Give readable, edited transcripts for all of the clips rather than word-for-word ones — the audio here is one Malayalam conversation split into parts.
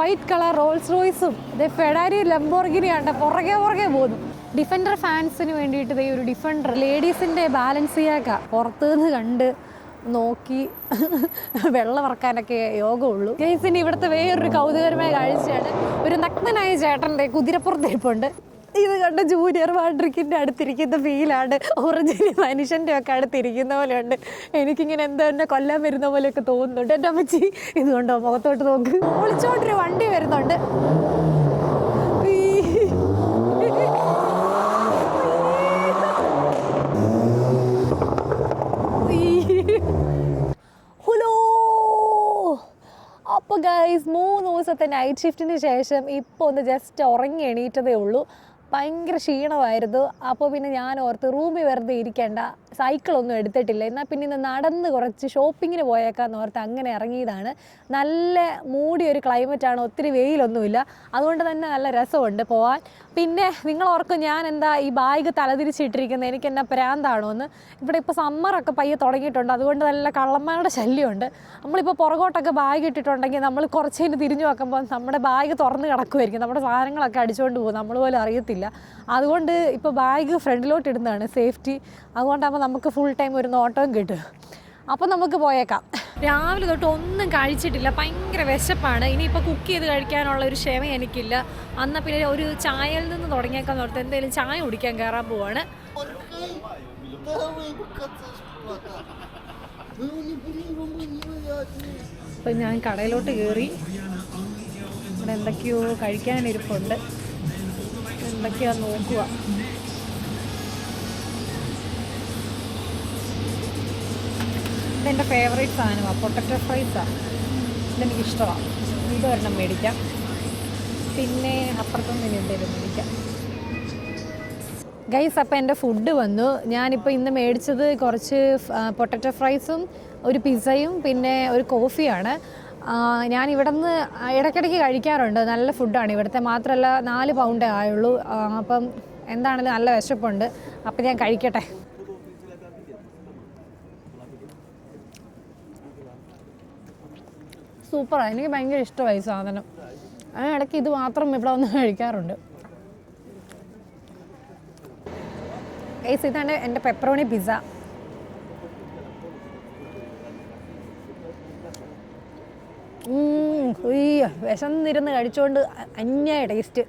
വൈറ്റ് കളർ റോൾസ് റോയ്സും ഇത് ഫെഡാരി ലംബോർഗിനിയാണ് പുറകെ പോകുന്നു. ഡിഫൻഡർ ഫാൻസിന് വേണ്ടിയിട്ട് ഒരു ഡിഫൻഡർ ലേഡീസിൻ്റെ ബാലൻസിയാക്ക പുറത്തുനിന്ന് കണ്ട് നോക്കി വെള്ളം ഇറക്കാനൊക്കെ യോഗമുള്ളൂ. കേസിന് ഇവിടുത്തെ വേറൊരു കൗതുകരമായ കാഴ്ചയാണ് ഒരു നഗ്നനായ ചേട്ടൻ്റെ കുതിരപ്പുറത്തിരിപ്പുണ്ട്. ഇത് കണ്ട ജൂനിയർ വാട്രിക്കിൻ്റെ അടുത്തിരിക്കുന്ന ഫീലാണ്. ഒറിജിനൽ മനുഷ്യൻ്റെ ഒക്കെ അടുത്തിരിക്കുന്ന പോലെയുണ്ട്. എനിക്കിങ്ങനെ എന്താ എന്നെ കൊല്ലാൻ വരുന്ന പോലെയൊക്കെ തോന്നുന്നുണ്ട്. എൻ്റെ അമ്മച്ചി ഇതുകൊണ്ടോ മുഖത്തോട്ട് നോക്ക്. ഒളിച്ചോട്ടൊരു വണ്ടി വരുന്നുണ്ട്. അപ്പോൾ ഗൈസ് 3 ദിവസത്തെ നൈറ്റ് ഷിഫ്റ്റിന് ശേഷം ഇപ്പോൾ ഒന്ന് ജസ്റ്റ് ഉറങ്ങി എണീറ്റതേ ഉള്ളൂ. ഭയങ്കര ക്ഷീണമായിരുന്നു. അപ്പോൾ പിന്നെ ഞാൻ ഓർത്ത് റൂമിൽ വെറുതെ ഇരിക്കേണ്ട, സൈക്കിളൊന്നും എടുത്തിട്ടില്ല, എന്നാൽ പിന്നെ ഇന്ന് നടന്ന് കുറച്ച് ഷോപ്പിങ്ങിന് പോയേക്കാന്ന് ഓർത്ത് അങ്ങനെ ഇറങ്ങിയതാണ്. നല്ല മൂടിയൊരു ക്ലൈമറ്റാണ്, ഒത്തിരി വെയിലൊന്നുമില്ല, അതുകൊണ്ട് തന്നെ നല്ല രസമുണ്ട് പോകാൻ. പിന്നെ നിങ്ങൾ ഓർക്കും ഞാൻ എന്താ ഈ ബാഗ് തലതിരിച്ചിട്ടിരിക്കുന്നത്, എനിക്ക് എന്നാ പ്രാന്താണോ എന്ന്. ഇവിടെ ഇപ്പോൾ സമ്മറൊക്കെ പയ്യെ തുടങ്ങിയിട്ടുണ്ട്, അതുകൊണ്ട് നല്ല കള്ളന്മാരുടെ ശല്യമുണ്ട്. നമ്മളിപ്പോൾ പുറകോട്ടൊക്കെ ബാഗ് ഇട്ടിട്ടുണ്ടെങ്കിൽ നമ്മൾ കുറച്ചതിന് തിരിഞ്ഞു നോക്കുമ്പോൾ നമ്മുടെ ബാഗ് തുറന്ന് കിടക്കുമായിരിക്കും, നമ്മുടെ സാധനങ്ങളൊക്കെ അടിച്ചുകൊണ്ട് പോകും, നമ്മൾ പോലും അറിയത്തില്ല. അതുകൊണ്ട് ഇപ്പോൾ ബാഗ് ഫ്രണ്ടിലോട്ട് ഇടുന്നതാണ് സേഫ്റ്റി. അതുകൊണ്ടാകുമ്പോൾ നമുക്ക് ഫുൾ ടൈം ഒരു നോട്ടവും കിട്ടും. അപ്പോൾ നമുക്ക് പോയേക്കാം. രാവിലെ തൊട്ട് ഒന്നും കഴിച്ചിട്ടില്ല, ഭയങ്കര വിശപ്പാണ്. ഇനിയിപ്പോൾ കുക്ക് ചെയ്ത് കഴിക്കാനുള്ള ഒരു ക്ഷമ എനിക്കില്ല. എന്നാൽ പിന്നെ ഒരു ചായയിൽ നിന്ന് തുടങ്ങിയേക്കാന്ന് ഓർത്ത് എന്തെങ്കിലും ചായ കുടിക്കാൻ കയറാൻ പോവാണ്. അപ്പം ഞാൻ കടയിലോട്ട് കയറി. ഇവിടെ എന്തൊക്കെയോ കഴിക്കാനിരിപ്പുണ്ട്, എന്തൊക്കെയാ നോക്കുക. ഇതെൻ്റെ ഫേവറേറ്റ് സാധനമാണ്, പൊട്ടറ്റോ ഫ്രൈസാണ്. ഇതെനിക്കിഷ്ടമാണ്. ഇത് ഒരെണ്ണം മേടിക്കാം. പിന്നെ അപ്പുറത്തൊന്നും ഇനി എന്തെങ്കിലും മേടിക്കാം. ഗൈസ്, അപ്പോൾ എൻ്റെ ഫുഡ് വന്നു. ഞാനിപ്പോൾ ഇന്ന് മേടിച്ചത് കുറച്ച് പൊട്ടറ്റോ ഫ്രൈസും ഒരു പിസ്സയും പിന്നെ ഒരു കോഫിയാണ്. ഞാൻ ഇവിടെ നിന്ന് ഇടയ്ക്കിടയ്ക്ക് കഴിക്കാറുണ്ട്. നല്ല ഫുഡാണ് ഇവിടുത്തെ. മാത്രമല്ല 4 പൗണ്ടേ ആയുള്ളൂ. അപ്പം എന്താണെങ്കിലും നല്ല വിശപ്പുണ്ട്. അപ്പം ഞാൻ കഴിക്കട്ടെ. സൂപ്പറാണ്, എനിക്ക് ഭയങ്കര ഇഷ്ടമായി സാധനം. ഇടയ്ക്ക് ഇത് മാത്രം ഇവിടെ വന്ന് കഴിക്കാറുണ്ട്. ഗൈസ്, ഇതാണ് എൻ്റെ പെപ്പറോണി പിസ്സ. വിശന്നിരുന്ന് കഴിച്ചുകൊണ്ട് അന്യായ ടേസ്റ്റ്.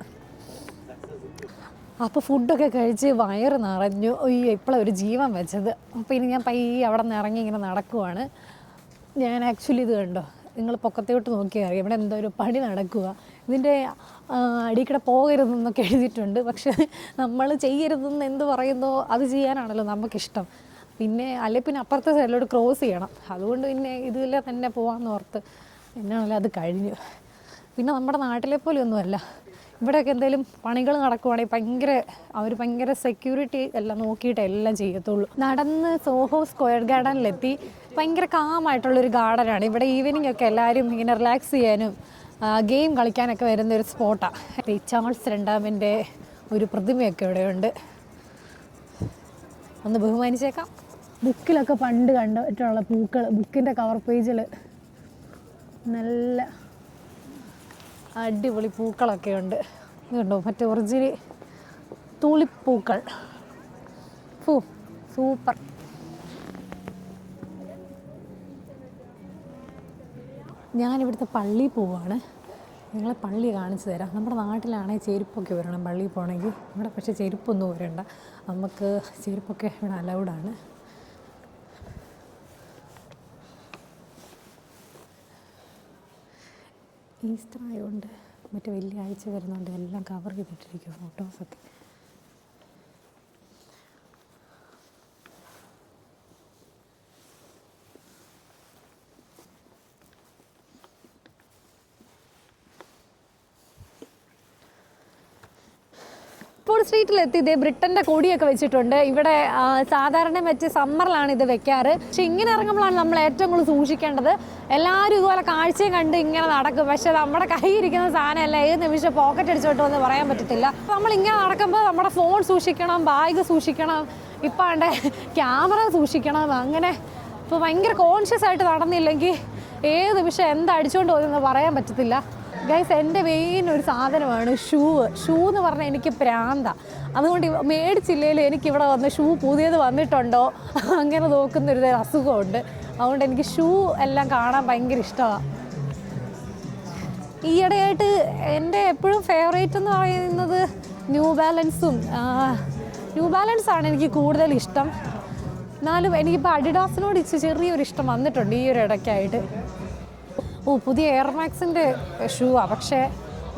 അപ്പോൾ ഫുഡൊക്കെ കഴിച്ച് വയറ് നിറഞ്ഞു. ഇപ്പോഴാണ് ഒരു ജീവൻ വെച്ചത്. അപ്പോൾ ഇനി ഞാൻ പയ്യെ അവിടെ നിന്ന് ഇറങ്ങി ഇങ്ങനെ നടക്കുവാണ്. ഞാൻ ആക്ച്വലി ഇത് കണ്ടോ, നിങ്ങൾ പൊക്കത്തോട്ട് നോക്കിയാൽ അറിയാം ഇവിടെ എന്തോ ഒരു പണി നടക്കുക. ഇതിൻ്റെ അടിക്കടെ പോകരുതെന്നൊക്കെ എഴുതിയിട്ടുണ്ട്. പക്ഷേ നമ്മൾ ചെയ്യരുതെന്ന് എന്ത് പറയുന്നോ അത് ചെയ്യാനാണല്ലോ നമുക്കിഷ്ടം. പിന്നെ അല്ലെ പിന്നെ അപ്പുറത്തെ സൈഡിലോട്ട് ക്രോസ് ചെയ്യണം. അതുകൊണ്ട് പിന്നെ ഇതിൽ തന്നെ പോകാമെന്ന് ഓർത്ത് എന്നാണല്ലോ അത് കഴിഞ്ഞു. പിന്നെ നമ്മുടെ നാട്ടിലെ പോലെയൊന്നുമല്ല. ഇവിടെയൊക്കെ എന്തെങ്കിലും പണികൾ നടക്കുവാണെങ്കിൽ അവർ ഭയങ്കര സെക്യൂരിറ്റി എല്ലാം നോക്കിയിട്ട് എല്ലാം ചെയ്യത്തുള്ളൂ. നടന്ന് സോഹോ സ്ക്വയർ ഗാർഡനിലെത്തി. ഭയങ്കര കാമായിട്ടുള്ളൊരു ഗാർഡനാണ്. ഇവിടെ ഈവനിങ് ഒക്കെ എല്ലാവരും ഇങ്ങനെ റിലാക്സ് ചെയ്യാനും ഗെയിം കളിക്കാനൊക്കെ വരുന്നൊരു സ്പോട്ടാണ്. ചാൾസ് രണ്ടാമൻ്റെ ഒരു പ്രതിമയൊക്കെ ഇവിടെയുണ്ട്, ഒന്ന് ബഹുമാനിച്ചേക്കാം. ബുക്കിലൊക്കെ പണ്ട് കണ്ടിട്ടുള്ള പൂക്കൾ, ബുക്കിൻ്റെ കവർ പേജിൽ നല്ല അടിപൊളി പൂക്കളൊക്കെ ഉണ്ട്. ഇതുണ്ടോ മറ്റേ ഒറിജിനൽ തുളിപ്പൂക്കൾ. സൂപ്പർ. ഞാനിവിടുത്തെ പള്ളിയിൽ പോവുകയാണ്. നിങ്ങളെ പള്ളി കാണിച്ചു തരാം. നമ്മുടെ നാട്ടിലാണെങ്കിൽ ചെരുപ്പൊക്കെ വരണം പള്ളിയിൽ പോകണമെങ്കിൽ. ഇവിടെ പക്ഷേ ചെരുപ്പൊന്നും വരണ്ട, നമുക്ക് ചെരുപ്പൊക്കെ ഇവിടെ അലൗഡാണ്. ഈസ്റ്റർ ആയതുകൊണ്ട് മറ്റേ വലിയ ആഴ്ച വരുന്നതുകൊണ്ട് എല്ലാം കവർ ചെയ്തിട്ടിരിക്കും ഫോട്ടോസൊക്കെ. സ്ട്രീറ്റിലെത്തി. ഇതേ ബ്രിട്ടൻ്റെ കൊടിയൊക്കെ വെച്ചിട്ടുണ്ട്. ഇവിടെ സാധാരണ മറ്റ് സമ്മറിലാണ് ഇത് വെക്കാറ്. പക്ഷെ ഇങ്ങനെ ഇറങ്ങുമ്പോഴാണ് നമ്മൾ ഏറ്റവും കൂടുതൽ സൂക്ഷിക്കേണ്ടത്. എല്ലാവരും ഇതുപോലെ കാഴ്ചയും കണ്ട് ഇങ്ങനെ നടക്കും. പക്ഷെ നമ്മുടെ കയ്യിരിക്കുന്ന സാധനമല്ല ഏത് നിമിഷം പോക്കറ്റ് അടിച്ചോട്ടോ എന്ന് പറയാൻ പറ്റത്തില്ല. നമ്മളിങ്ങനെ നടക്കുമ്പോൾ നമ്മുടെ ഫോൺ സൂക്ഷിക്കണം, ബാഗ് സൂക്ഷിക്കണം, ഇപ്പം ആണ്ട് ക്യാമറ സൂക്ഷിക്കണം. അങ്ങനെ ഇപ്പോൾ ഭയങ്കര കോൺഷ്യസ് ആയിട്ട് നടന്നില്ലെങ്കിൽ ഏത് നിമിഷം എന്താ അടിച്ചുകൊണ്ട് പോകുന്നതെന്ന് പറയാൻ പറ്റത്തില്ല. ഗൈസ്, എൻ്റെ മെയിൻ ഒരു സാധനമാണ് ഷൂ എന്ന് പറഞ്ഞാൽ എനിക്ക് പ്രാന്ത. അതുകൊണ്ട് മേടിച്ചില്ലേലും എനിക്കിവിടെ വന്ന് ഷൂ പുതിയത് വന്നിട്ടുണ്ടോ അങ്ങനെ നോക്കുന്നൊരു അസുഖമുണ്ട്. അതുകൊണ്ട് എനിക്ക് ഷൂ എല്ലാം കാണാൻ ഭയങ്കര ഇഷ്ടമാണ്. ഈയിടെയായിട്ട് എൻ്റെ എപ്പോഴും ഫേവറേറ്റ് എന്ന് പറയുന്നത് ന്യൂ ബാലൻസാണ് എനിക്ക് കൂടുതൽ ഇഷ്ടം. എന്നാലും എനിക്കിപ്പോൾ അഡിഡാസിനോട് ചെറിയൊരു ഇഷ്ടം വന്നിട്ടുണ്ട് ഈ ഒരു ഇടയ്ക്കായിട്ട്. പുതിയ എയർമാക്സിൻ്റെ ഷൂവാണ്, പക്ഷേ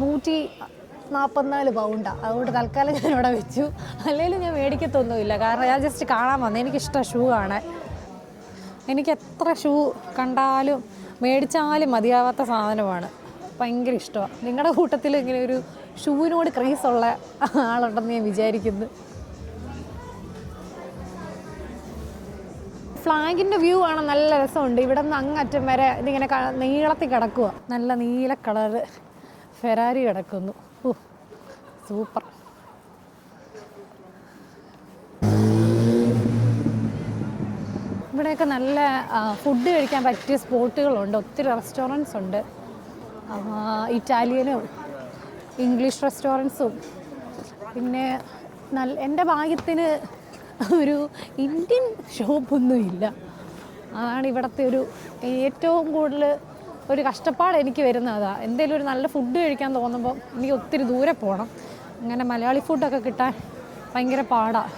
144 പൗണ്ടാണ്. അതുകൊണ്ട് തൽക്കാലം ഞാൻ ഇവിടെ വെച്ചു. അല്ലെങ്കിൽ ഞാൻ മേടിക്കത്തൊന്നുമില്ല, കാരണം ഞാൻ ജസ്റ്റ് കാണാൻ വന്നത്. എനിക്കിഷ്ടം ഷൂ കാണാൻ. എനിക്ക് എത്ര ഷൂ കണ്ടാലും മേടിച്ചാലും മതിയാവാത്ത സാധനമാണ്. ഭയങ്കര ഇഷ്ടമാണ്. നിങ്ങളുടെ കൂട്ടത്തിൽ ഇങ്ങനെ ഒരു ഷൂവിനോട് ക്രേസുള്ള ആളുണ്ടെന്ന് ഞാൻ വിചാരിക്കുന്നു. ഫ്ലാഗിൻ്റെ വ്യൂ ആണ്, നല്ല രസമുണ്ട്. ഇവിടെ നിന്ന് അങ്ങറ്റം വരെ ഇതിങ്ങനെ നീളത്തിൽ കിടക്കുക. നല്ല നീല കളറ് ഫെറാരി കിടക്കുന്നു. സൂപ്പർ. ഇവിടെയൊക്കെ നല്ല ഫുഡ് കഴിക്കാൻ പറ്റിയ സ്പോട്ടുകളുണ്ട്. ഒത്തിരി റെസ്റ്റോറൻറ്റ്സ് ഉണ്ട്. ഇറ്റാലിയനും ഇംഗ്ലീഷ് റെസ്റ്റോറൻറ്റ്സും. പിന്നെ എൻ്റെ ഭാഗ്യത്തിന് ഒരു ഇന്ത്യൻ ഷോപ്പൊന്നുമില്ല. അതാണ് ഇവിടുത്തെ ഒരു ഏറ്റവും കൂടുതൽ ഒരു കഷ്ടപ്പാട് എനിക്ക് വരുന്നത്. അതാണ്, എന്തെങ്കിലും ഒരു നല്ല ഫുഡ് കഴിക്കാൻ തോന്നുമ്പോൾ എനിക്ക് ഒത്തിരി ദൂരെ പോകണം. അങ്ങനെ മലയാളി ഫുഡൊക്കെ കിട്ടാൻ ഭയങ്കര പാടാണ്.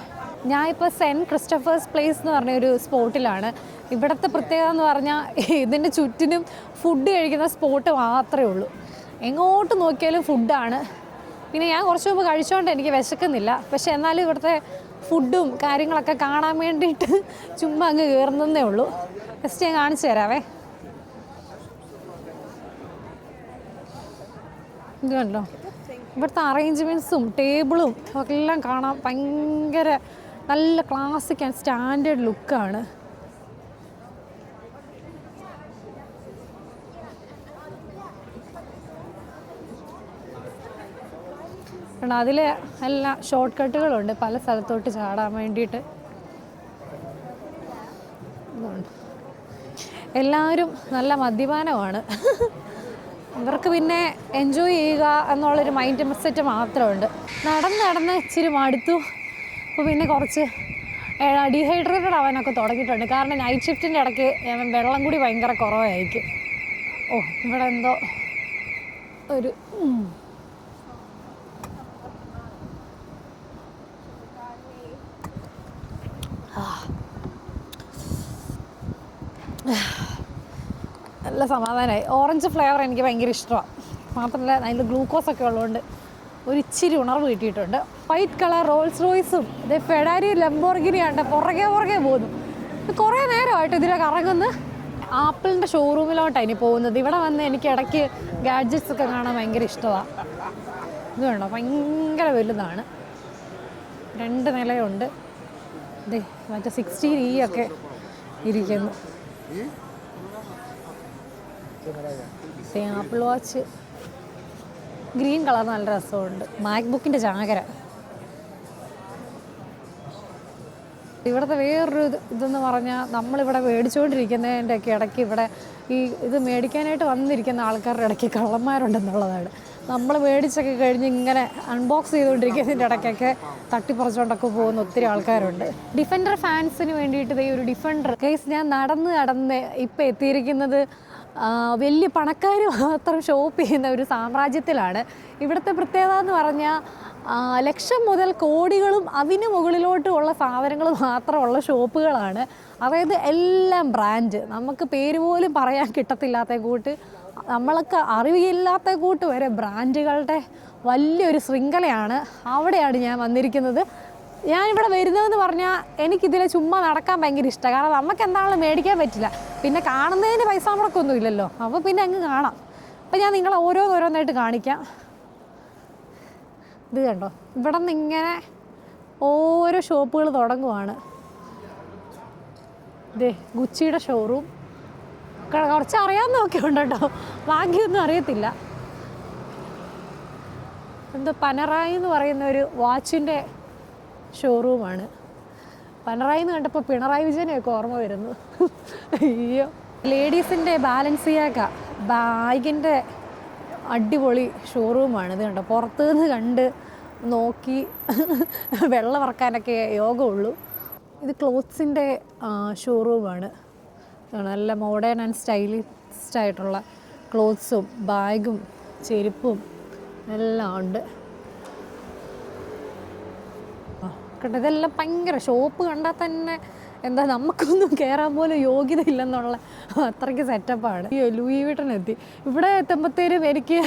ഞാനിപ്പോൾ സെൻറ്റ് ക്രിസ്റ്റഫേഴ്സ് പ്ലേസ് എന്ന് പറഞ്ഞൊരു സ്പോട്ടിലാണ്. ഇവിടുത്തെ പ്രത്യേകത എന്ന് പറഞ്ഞാൽ ഇതിൻ്റെ ചുറ്റിനും ഫുഡ് കഴിക്കുന്ന സ്പോട്ട് മാത്രമേ ഉള്ളൂ. എങ്ങോട്ട് നോക്കിയാലും ഫുഡാണ്. പിന്നെ ഞാൻ കുറച്ച് മുമ്പ് കഴിച്ചുകൊണ്ട് എനിക്ക് വിശക്കുന്നില്ല. പക്ഷെ എന്നാലും ഇവിടുത്തെ ഫുഡും കാര്യങ്ങളൊക്കെ കാണാൻ വേണ്ടിയിട്ട് ചുമ്മാ അങ്ങ് കയറുന്നതേ ഉള്ളൂ. ജസ്റ്റ് ഞാൻ കാണിച്ചു തരാവേ. ഇത് കണ്ടോ, ഇവിടുത്തെ അറേഞ്ച്മെൻറ്റ്സും ടേബിളും എല്ലാം കാണാൻ ഭയങ്കര നല്ല ക്ലാസിക് ആൻഡ് സ്റ്റാൻഡേർഡ് ലുക്കാണ്. കാരണം അതിൽ എല്ലാം ഷോർട്ട് കട്ടുകളുണ്ട് പല സ്ഥലത്തോട്ട് ചാടാൻ വേണ്ടിയിട്ട്. എല്ലാവരും നല്ല മദ്യപാനമാണ്. ഇവർക്ക് പിന്നെ എൻജോയ് ചെയ്യുക എന്നുള്ളൊരു മൈൻഡ് സെറ്റ് മാത്രമുണ്ട്. നടന്ന് ഇച്ചിരി മടുത്തു. അപ്പോൾ പിന്നെ കുറച്ച് ഡീഹൈഡ്രേറ്റഡ് ആവാനൊക്കെ തുടങ്ങിയിട്ടുണ്ട്. കാരണം നൈറ്റ് ഷിഫ്റ്റിൻ്റെ ഇടയ്ക്ക് വെള്ളം കൂടി ഭയങ്കര കുറവായിരിക്കും. ഇവിടെ എന്തോ ഒരു നല്ല സമാധാനമായി. ഓറഞ്ച് ഫ്ലേവർ എനിക്ക് ഭയങ്കര ഇഷ്ടമാണ്. മാത്രമല്ല അതിൽ ഗ്ലൂക്കോസൊക്കെ ഉള്ളതുകൊണ്ട് ഒരു ഇച്ചിരി ഉണർവ് കിട്ടിയിട്ടുണ്ട്. വൈറ്റ് കളർ റോൾസ് റോയ്സും ഇത് ഫെറാരി ലംബോർഗിനിയാണ് പുറകെ പോകുന്നു. കുറേ നേരമായിട്ട് ഇതിലെ കറങ്ങുന്നു. ആപ്പിളിൻ്റെ ഷോറൂമിലോട്ടാണ് ഇനി പോകുന്നത്. ഇവിടെ വന്ന് എനിക്ക് ഇടയ്ക്ക് ഗാഡ്ജറ്റ്സ് ഒക്കെ കാണാൻ ഭയങ്കര ഇഷ്ടമാണ്. ഇത് വേണ്ടോ, ഭയങ്കര വലുതാണ്. 2 നിലയുണ്ട്. ഇതേ മറ്റേ 16E ഒക്കെ ഇരിക്കുന്നു. ആപ്പിൾ വാച്ച് ഗ്രീൻ കളർ നല്ല രസമുണ്ട്. മാക്ബുക്കിൻ്റെ ചാകര. ഇവിടുത്തെ വേറൊരു ഇതെന്ന് പറഞ്ഞാൽ നമ്മളിവിടെ മേടിച്ചുകൊണ്ടിരിക്കുന്നതിൻ്റെ ഒക്കെ ഇടയ്ക്ക് ഇവിടെ ഇത് മേടിക്കാനായിട്ട് വന്നിരിക്കുന്ന ആൾക്കാരുടെ ഇടയ്ക്ക് കള്ളന്മാരുണ്ടെന്നുള്ളതാണ്. നമ്മൾ മേടിച്ചൊക്കെ കഴിഞ്ഞ് ഇങ്ങനെ അൺബോക്സ് ചെയ്തുകൊണ്ടിരിക്കുന്നതിൻ്റെ ഇടയ്ക്കൊക്കെ തട്ടിപ്പറിച്ചുകൊണ്ടൊക്കെ പോകുന്ന ഒത്തിരി ആൾക്കാരുണ്ട്. ഡിഫൻഡർ ഫാൻസിന് വേണ്ടിയിട്ട് ഈ ഒരു ഡിഫൻഡർ കേസ് ഞാൻ നടന്ന് ഇപ്പോൾ എത്തിയിരിക്കുന്നത് വലിയ പണക്കാർ മാത്രം ഷോപ്പ് ചെയ്യുന്ന ഒരു സാമ്രാജ്യത്തിലാണ്. ഇവിടുത്തെ പ്രത്യേകത എന്ന് പറഞ്ഞാൽ ലക്ഷം മുതൽ കോടികളും അതിന് മുകളിലോട്ടുള്ള സാധനങ്ങൾ മാത്രമുള്ള ഷോപ്പുകളാണ്. അതായത് എല്ലാം ബ്രാൻഡ്, നമുക്ക് പേര് പോലും പറയാൻ കിട്ടത്തില്ലാത്ത കൂട്ട്, നമ്മൾക്ക് അറിവില്ലാത്ത കൂട്ട് വരെ ബ്രാൻഡുകളുടെ വലിയൊരു ശൃംഖലയാണ്. അവിടെയാണ് ഞാൻ വന്നിരിക്കുന്നത്. ഞാനിവിടെ വരുന്നതെന്ന് പറഞ്ഞാൽ എനിക്കിതിൽ ചുമ്മാ നടക്കാൻ ഭയങ്കര ഇഷ്ടമാണ്. കാരണം നമുക്ക് എന്താണെങ്കിലും മേടിക്കാൻ പറ്റില്ല, പിന്നെ കാണുന്നതിന് പൈസ മുടക്കൊന്നും ഇല്ലല്ലോ, അപ്പോൾ പിന്നെ അങ്ങ് കാണാം. അപ്പോൾ ഞാൻ നിങ്ങളെ ഓരോന്നായിട്ട് കാണിക്കാം. ഇത് കണ്ടോ, ഇവിടെ നിന്ന് ഇങ്ങനെ ഓരോ ഷോപ്പുകൾ തുടങ്ങുവാണ്. ഇതേ ഗുച്ചിയുടെ ഷോറൂം. കുറച്ച് അറിയാവുന്നതൊക്കെ ഉണ്ട് കേട്ടോ, ഭാഗ്യമൊന്നും അറിയത്തില്ല. എന്തോ പനറായി എന്ന് പറയുന്ന ഒരു വാച്ചിൻ്റെ ഷോറൂമാണ്. പനറായി എന്ന് കണ്ടപ്പോൾ പിണറായി വിജയനെയൊക്കെ ഓർമ്മ വരുന്നു. അയ്യോ. ലേഡീസിൻ്റെ ബാലൻസിയാക്ക ബാഗിൻ്റെ അടിപൊളി ഷോറൂമാണ്. ഇത് കണ്ടോ, പുറത്തു നിന്ന് കണ്ട് നോക്കി വെള്ളം ഇറക്കാനൊക്കെ യോഗമുള്ളൂ. ഇത് ക്ലോത്ത്സിൻ്റെ ഷോറൂമാണ്. നല്ല മോഡേൺ ആൻഡ് സ്റ്റൈലിസ്റ്റ് ആയിട്ടുള്ള ക്ലോത്ത്സും ബാഗും ചെരുപ്പും എല്ലാം ഉണ്ട് കേട്ടോ. ഇതെല്ലാം ഭയങ്കര ഷോപ്പ് കണ്ടാൽ തന്നെ എന്താ നമുക്കൊന്നും കയറാൻ പോലും യോഗ്യത ഇല്ലെന്നുള്ള അത്രയ്ക്ക് സെറ്റപ്പാണ്. ഈ ലൂയി വിട്ടൺ എത്തി. ഇവിടെ എത്തുമ്പോഴത്തേനും എനിക്ക്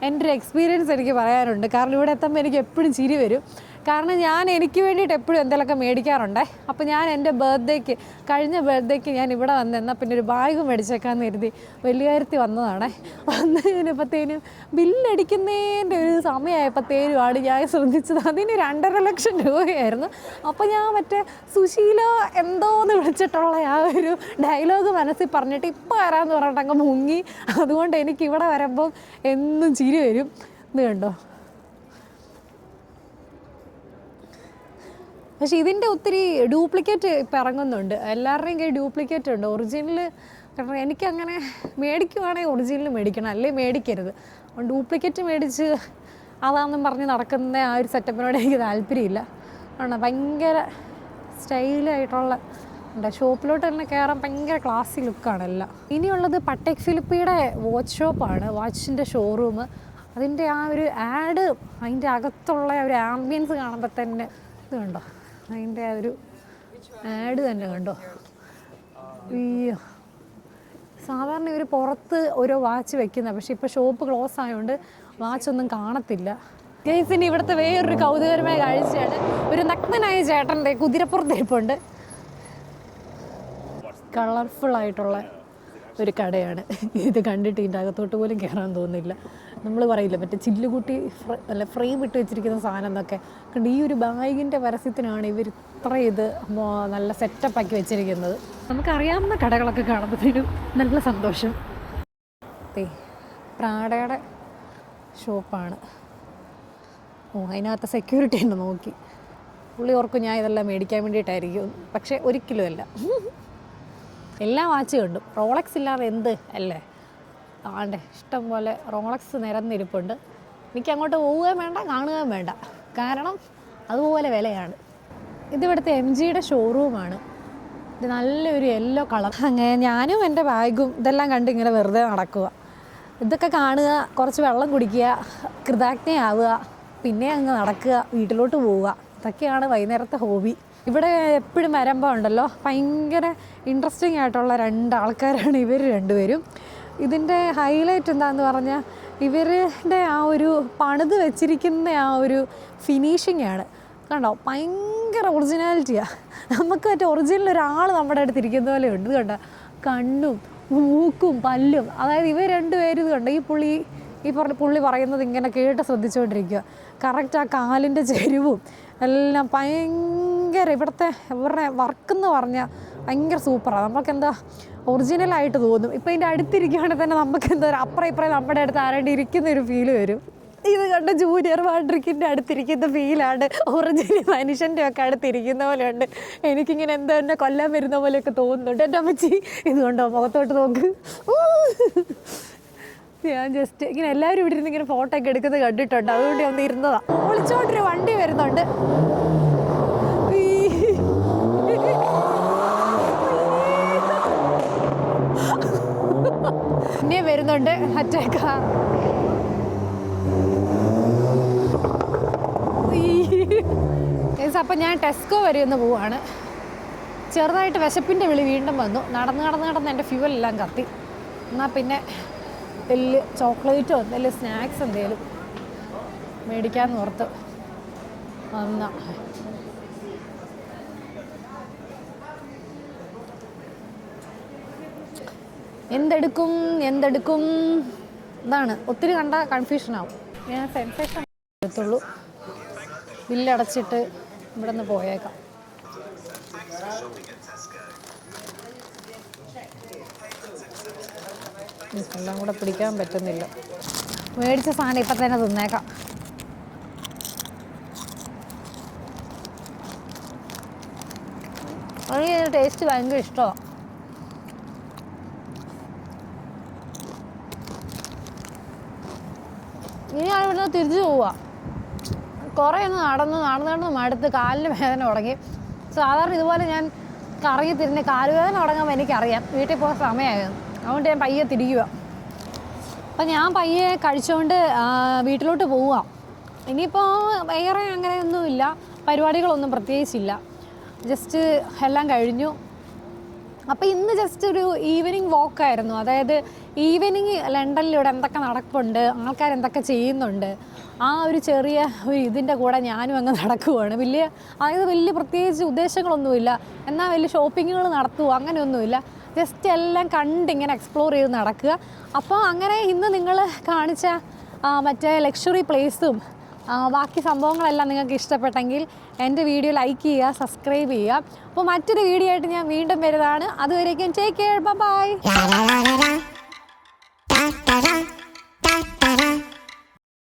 എൻ്റെ ഒരു എക്സ്പീരിയൻസ് എനിക്ക് പറയാനുണ്ട്. കാരണം ഇവിടെ എത്തുമ്പോൾ എനിക്ക് എപ്പോഴും ചിരി വരും. കാരണം ഞാൻ എനിക്ക് വേണ്ടിയിട്ട് എപ്പോഴും എന്തെങ്കിലുമൊക്കെ മേടിക്കാറുണ്ടേ. അപ്പോൾ ഞാൻ എൻ്റെ കഴിഞ്ഞ ബർത്ത്ഡേക്ക് ഞാൻ ഇവിടെ വന്നെന്നാൽ പിന്നെ ഒരു ബാഗ് മേടിച്ചേക്കാമെന്ന് കരുതി വലിയകാര്യത്തിൽ വന്നതാണേ. വന്നു കഴിഞ്ഞപ്പോഴത്തേനും ബില്ലടിക്കുന്നതിൻ്റെ ഒരു സമയമായപ്പോഴത്തേനുമാണ് ഞാൻ ശ്രദ്ധിച്ചത് അതിന് 2.5 ലക്ഷം രൂപയായിരുന്നു. അപ്പോൾ ഞാൻ മറ്റേ സുശീലോ എന്തോന്ന് വിളിച്ചിട്ടുള്ള ആ ഒരു ഡയലോഗ് മനസ്സിൽ പറഞ്ഞിട്ട് ഇപ്പോൾ വരാമെന്ന് പറഞ്ഞിട്ട് അങ്ങ് മുങ്ങി. അതുകൊണ്ട് എനിക്ക് ഇവിടെ വരുമ്പം എന്നും ചിരി വരും. ഇത് കണ്ടോ. പക്ഷേ ഇതിൻ്റെ ഒത്തിരി ഡ്യൂപ്ലിക്കേറ്റ് ഇപ്പം ഇറങ്ങുന്നുണ്ട്. എല്ലാവരുടെയും കയ്യിൽ ഡ്യൂപ്ലിക്കേറ്റ് ഉണ്ട്. ഒറിജിനൽ കാരണം എനിക്കങ്ങനെ മേടിക്കുവാണെങ്കിൽ ഒറിജിനൽ മേടിക്കണം, അല്ലെങ്കിൽ മേടിക്കരുത്. ഡ്യൂപ്ലിക്കേറ്റ് മേടിച്ച് അതാണെന്നും പറഞ്ഞ് നടക്കുന്ന ആ ഒരു സെറ്റപ്പിനോട് എനിക്ക് താല്പര്യമില്ല. ആണ് ഭയങ്കര സ്റ്റൈലായിട്ടുള്ള ഷോപ്പിലോട്ട് തന്നെ കയറാൻ ഭയങ്കര ക്ലാസി ലുക്കാണെല്ലാം. ഇനിയുള്ളത് പട്ടേക് ഫിലിപ്പിയുടെ വാച്ച് ഷോപ്പാണ്, വാച്ചിൻ്റെ ഷോറൂം. അതിൻ്റെ ആ ഒരു ആഡ്, അതിൻ്റെ അകത്തുള്ള ഒരു ആംബിയൻസ് കാണുമ്പോൾ തന്നെ ഇത് കണ്ടോ, അതിൻ്റെ ആ ഒരു ആഡ് തന്നെ കണ്ടോ. അയ്യോ, സാധാരണ ഇവർ പുറത്ത് ഓരോ വാച്ച് വെക്കുന്നത്, പക്ഷേ ഇപ്പോൾ ഷോപ്പ് ക്ലോസ് ആയതുകൊണ്ട് വാച്ചൊന്നും കാണത്തില്ല. ഗൈസിന് ഇവിടുത്തെ വേറൊരു കൗതുകരമായ കാഴ്ചയാണ്, ഒരു നഗ്നനായ ചേട്ടൻ്റെ കുതിരപ്പുറത്ത് ഇരിപ്പുണ്ട്. കളർഫുള്ളായിട്ടുള്ള ഒരു കടയാണ് ഇത്. കണ്ടിട്ട് ഇതിൻ്റെ അകത്തോട്ട് പോലും കയറാൻ തോന്നുന്നില്ല. നമ്മൾ പറയില്ല മറ്റേ ചില്ലുകൂട്ടി ഫ്രെയിം ഇട്ട് വെച്ചിരിക്കുന്ന സാധനം എന്നൊക്കെ കണ്ട്. ഈ ഒരു ബാഗിൻ്റെ പരസ്യത്തിനാണ് ഇവർ ഇത്ര ഇത് നല്ല സെറ്റപ്പാക്കി വെച്ചിരിക്കുന്നത്. നമുക്കറിയാവുന്ന കടകളൊക്കെ കാണുമ്പോഴത്തേനും നല്ല സന്തോഷം. പ്രാഡയുടെ ഷോപ്പാണ്. അതിനകത്ത് സെക്യൂരിറ്റി ഉണ്ട് നോക്കി. പുള്ളി ഓർക്കും ഞാൻ ഇതെല്ലാം മേടിക്കാൻ വേണ്ടിയിട്ടായിരിക്കും, പക്ഷേ ഒരിക്കലും അല്ല. എല്ലാ വാച്ച് കണ്ടു. റോളക്സ് ഇല്ലാതെ എന്ത് അല്ലേ. ആണ്ടേ ഇഷ്ടം പോലെ റോളക്സ് നിരന്നിരിപ്പുണ്ട്. എനിക്ക് അങ്ങോട്ട് പോവുകയും വേണ്ട, കാണുകയും വേണ്ട, കാരണം അതുപോലെ വിലയാണ്. ഇതിവിടുത്തെ MGയുടെ ഷോറൂമാണ്. ഇത് നല്ലൊരു യെല്ലോ കളർ. അങ്ങനെ ഞാനും എൻ്റെ ബാഗും ഇതെല്ലാം കണ്ട് ഇങ്ങനെ വെറുതെ നടക്കുക. ഇതൊക്കെ കാണുക, കുറച്ച് വെള്ളം കുടിക്കുക, കൃതജ്ഞയാവുക, പിന്നെ അങ്ങ് നടക്കുക, വീട്ടിലോട്ട് പോവുക. ഇതൊക്കെയാണ് വൈകുന്നേരത്തെ ഹോബി. ഇവിടെ എപ്പോഴും വരുമ്പോൾ ഉണ്ടല്ലോ ഭയങ്കര ഇൻട്രസ്റ്റിംഗ് ആയിട്ടുള്ള 2 ആൾക്കാരാണ് ഇവർ രണ്ടുപേരും. ഇതിൻ്റെ ഹൈലൈറ്റ് എന്താണെന്ന് പറഞ്ഞാൽ ഇവരുടെ ആ ഒരു പണിത് വെച്ചിരിക്കുന്ന ആ ഒരു ഫിനിഷിംഗ് ആണ്. കണ്ടോ, ഭയങ്കര ഒറിജിനാലിറ്റിയാണ്. നമുക്ക് മറ്റേ ഒറിജിനൽ ഒരാൾ നമ്മുടെ അടുത്ത് ഇരിക്കുന്ന പോലെ ഉണ്ട്. ഇത് കണ്ടോ, കണ്ണും മൂക്കും പല്ലും. അതായത് ഇവർ രണ്ടുപേരും ഇത് കണ്ടോ, പുള്ളി പറയുന്നത് ഇങ്ങനെ കേട്ട് ശ്രദ്ധിച്ചുകൊണ്ടിരിക്കുക. കറക്റ്റ് ആ കാലിൻ്റെ ചെരുവും എല്ലാം ഭയങ്കര ഇവരുടെ വർക്കെന്ന് പറഞ്ഞാൽ ഭയങ്കര സൂപ്പറാണ്. നമുക്കെന്താ ഒറിജിനലായിട്ട് തോന്നും. ഇപ്പം ഇതിൻ്റെ അടുത്തിരിക്കുകയാണെങ്കിൽ തന്നെ നമുക്ക് എന്താ അപ്പുറം ഇപ്പുറം നമ്മുടെ അടുത്ത് ആരാണ്ട് ഇരിക്കുന്നൊരു ഫീല് വരും. ഇത് കണ്ട ജൂനിയർ വാട്രിക്കിൻ്റെ അടുത്തിരിക്കുന്ന ഫീലാണ്. ഒറിജിനൽ മനുഷ്യൻ്റെ ഒക്കെ അടുത്തിരിക്കുന്ന പോലെയുണ്ട്. എനിക്കിങ്ങനെ എന്താ എന്നെ കൊല്ലാൻ വരുന്ന പോലെയൊക്കെ തോന്നുന്നുണ്ട്. എൻ്റെ അമ്മച്ചി ഇതുകൊണ്ടോ മുഖത്തോട്ട് നോക്ക്. ഞാൻ ജസ്റ്റ് ഇങ്ങനെ എല്ലാവരും ഇവിടെ ഇരുന്ന് ഇങ്ങനെ ഫോട്ടോ ഒക്കെ എടുക്കുന്നത് കണ്ടിട്ടുണ്ട്, അതുകൊണ്ട് ഒന്ന് ഇരുന്നതാ. ഒളിച്ചോണ്ടൊരു വണ്ടി വരുന്നുണ്ട്. പിന്നെ വരുന്നുണ്ട് അറ്റാക്ക. അപ്പം ഞാൻ ടെസ്കോ വരെ ഒന്ന് പോവാണ്. ചെറുതായിട്ട് വിശപ്പിൻ്റെ വിളി വീണ്ടും വന്നു. നടന്ന് എൻ്റെ ഫ്യൂവലെല്ലാം കത്തി. എന്നാൽ പിന്നെ വലിയ ചോക്ലേറ്റോ എന്തെങ്കിലും സ്നാക്സ് എന്തെങ്കിലും മേടിക്കാമെന്ന് ഓർത്ത് വന്ന. എന്തെടുക്കും ഇതാണ്. ഒത്തിരി കണ്ട കൺഫ്യൂഷനാവും. ഞാൻ സെൻസേഷൻ എടുത്തുള്ളൂ. ബില്ലടച്ചിട്ട് ഇവിടെ നിന്ന് പോയേക്കാം. എല്ലാം കൂടെ പിടിക്കാൻ പറ്റുന്നില്ല. മേടിച്ച സാധനം ഇപ്പം തന്നെ തിന്നേക്കാം. എനിക്ക് ടേസ്റ്റ് ഭയങ്കര ഇഷ്ടമാണ്. ഇനി ഞാൻ ഇവിടുന്ന് തിരിച്ചു പോവുക. കുറേ ഒന്ന് നടന്ന് മടുത്ത് കാലിന് വേദന തുടങ്ങി. സാധാരണ ഇതുപോലെ ഞാൻ കറങ്ങി തിരിഞ്ഞ് കാലുവേദന തുടങ്ങുമ്പോൾ എനിക്കറിയാം വീട്ടിൽ പോകാൻ സമയമായിരുന്നു. അതുകൊണ്ട് ഞാൻ പയ്യെ തിരിക്കുക. അപ്പം ഞാൻ പയ്യെ കഴിച്ചുകൊണ്ട് വീട്ടിലോട്ട് പോവുക. ഇനിയിപ്പോൾ വേറെ അങ്ങനെയൊന്നുമില്ല, പരിപാടികളൊന്നും പ്രത്യേകിച്ചില്ല. ജസ്റ്റ് എല്ലാം കഴിഞ്ഞു. അപ്പോൾ ഇന്ന് ജസ്റ്റ് ഒരു ഈവനിങ് വാക്കായിരുന്നു. അതായത് ഈവനിങ് ലണ്ടനിലൂടെ എന്തൊക്കെ നടക്കുന്നുണ്ട്, ആൾക്കാർ എന്തൊക്കെ ചെയ്യുന്നുണ്ട്, ആ ഒരു ചെറിയ ഒരു ഇതിൻ്റെ കൂടെ ഞാനും അങ്ങ് നടക്കുവാണ്. വലിയ പ്രത്യേകിച്ച് ഉദ്ദേശങ്ങളൊന്നുമില്ല, എന്നാൽ വലിയ ഷോപ്പിങ്ങുകൾ നടത്തുക അങ്ങനെയൊന്നുമില്ല. ജസ്റ്റ് എല്ലാം കണ്ടിങ്ങനെ എക്സ്പ്ലോർ ചെയ്ത് നടക്കുക. അപ്പോൾ അങ്ങനെ ഇന്ന് നിങ്ങൾ കാണിച്ച മറ്റേ ലക്ഷറി പ്ലേസും ബാക്കി സംഭവങ്ങളെല്ലാം നിങ്ങൾക്ക് ഇഷ്ടപ്പെട്ടെങ്കിൽ എൻ്റെ വീഡിയോ ലൈക്ക് ചെയ്യുക, സബ്സ്ക്രൈബ് ചെയ്യുക. അപ്പോൾ മറ്റൊരു വീഡിയോ ആയിട്ട് ഞാൻ വീണ്ടും വരുന്നതാണ്. അതുവരേക്കും ടേക്ക് കെയർ, ബൈ.